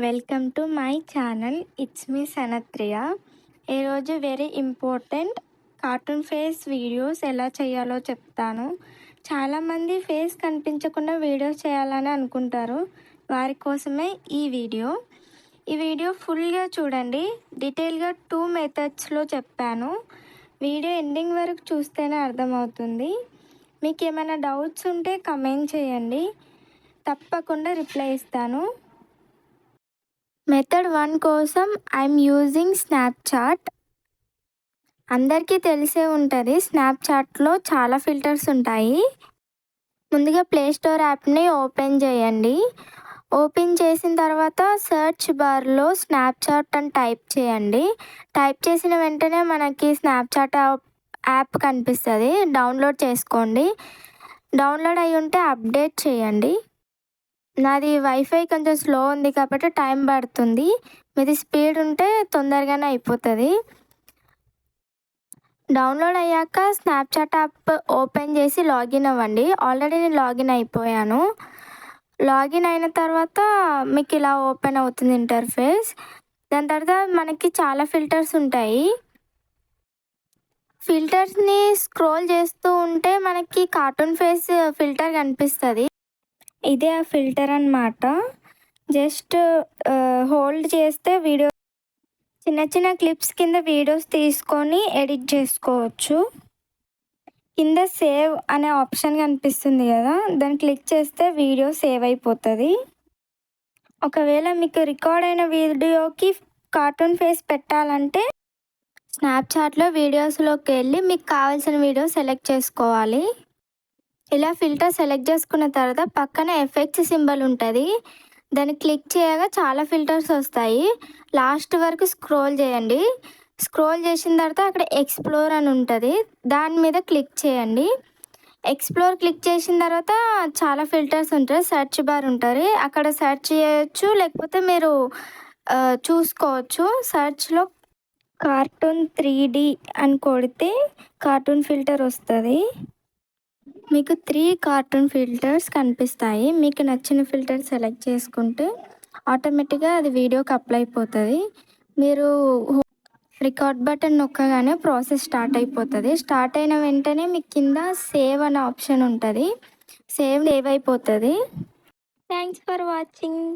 Welcome to my channel. It's me Sanatriya. ఈరోజు very important cartoon face videos ఎలా చేయాలో చెప్తాను. చాలామంది ఫేస్ కనిపించకుండా వీడియోస్ చేయాలని అనుకుంటారు. వారి కోసమే ఈ వీడియో ఫుల్గా చూడండి. డీటెయిల్గా 2 మెథడ్స్లో చెప్పాను. వీడియో ఎండింగ్ వరకు చూస్తేనే అర్థమవుతుంది. మీకు ఏమైనా డౌట్స్ ఉంటే కమెంట్ చేయండి, తప్పకుండా రిప్లై ఇస్తాను. మెథడ్ 1 కోసం ఐఎమ్ యూజింగ్ స్నాప్చాట్. అందరికీ తెలిసే ఉంటుంది, స్నాప్చాట్లో చాలా ఫిల్టర్స్ ఉంటాయి. ముందుగా ప్లేస్టోర్ యాప్ని ఓపెన్ చేయండి. ఓపెన్ చేసిన తర్వాత సెర్చ్ బార్లో స్నాప్చాట్ అని టైప్ చేయండి. టైప్ చేసిన వెంటనే మనకి స్నాప్చాట్ యాప్ కనిపిస్తుంది. డౌన్లోడ్ చేసుకోండి. డౌన్లోడ్ అయి ఉంటే అప్డేట్ చేయండి. నాది వైఫై కొంచెం స్లో ఉంది కాబట్టి టైం పడుతుంది. మీది స్పీడ్ ఉంటే తొందరగానే అయిపోతుంది. డౌన్లోడ్ అయ్యాక స్నాప్చాట్ యాప్ ఓపెన్ చేసి లాగిన్ అవ్వండి. ఆల్రెడీ నేను లాగిన్ అయిపోయాను. లాగిన్ అయిన తర్వాత మీకు ఇలా ఓపెన్ అవుతుంది ఇంటర్ఫేస్. దాని తర్వాత మనకి చాలా ఫిల్టర్స్ ఉంటాయి. ఫిల్టర్స్ని స్క్రోల్ చేస్తూ ఉంటే మనకి కార్టూన్ ఫేస్ ఫిల్టర్ కనిపిస్తుంది. ఇదే ఆ ఫిల్టర్ అన్నమాట. జస్ట్ హోల్డ్ చేస్తే వీడియో చిన్న చిన్న క్లిప్స్ కింద వీడియోస్ తీసుకొని ఎడిట్ చేసుకోవచ్చు. కింద సేవ్ అనే ఆప్షన్ కనిపిస్తుంది కదా, దాన్ని క్లిక్ చేస్తే వీడియో సేవ్ అయిపోతుంది. ఒకవేళ మీకు రికార్డ్ అయిన వీడియోకి కార్టూన్ ఫేస్ పెట్టాలంటే స్నాప్చాట్లో వీడియోస్లోకి వెళ్ళి మీకు కావాల్సిన వీడియో సెలెక్ట్ చేసుకోవాలి. ఇలా ఫిల్టర్ సెలెక్ట్ చేసుకున్న తర్వాత పక్కన ఎఫెక్ట్స్ సింబల్ ఉంటుంది. దాన్ని క్లిక్ చేయగా చాలా ఫిల్టర్స్ వస్తాయి. లాస్ట్ వరకు స్క్రోల్ చేయండి. స్క్రోల్ చేసిన తర్వాత అక్కడ ఎక్స్ప్లోర్ అని ఉంటుంది, దాని మీద క్లిక్ చేయండి. ఎక్స్ప్లోర్ క్లిక్ చేసిన తర్వాత చాలా ఫిల్టర్స్ ఉంటాయి. సెర్చ్ బార్ ఉంటుంది, అక్కడ సెర్చ్ చేయొచ్చు, లేకపోతే మీరు చూసుకోవచ్చు. సెర్చ్లో కార్టూన్ 3D అని కొడితే కార్టూన్ ఫిల్టర్ వస్తుంది. మీకు 3 కార్టూన్ ఫిల్టర్స్ కనిపిస్తాయి. మీకు నచ్చిన ఫిల్టర్ సెలెక్ట్ చేసుకుంటే ఆటోమేటిక్గా అది వీడియోకి అప్లై అయిపోతుంది. మీరు రికార్డ్ బటన్ నొక్కగానే ప్రాసెస్ స్టార్ట్ అయిపోతుంది. స్టార్ట్ అయిన వెంటనే మీకు కింద సేవ్ అనే ఆప్షన్ ఉంటుంది. సేవ్ అయిపోతుంది. Thanks for watching.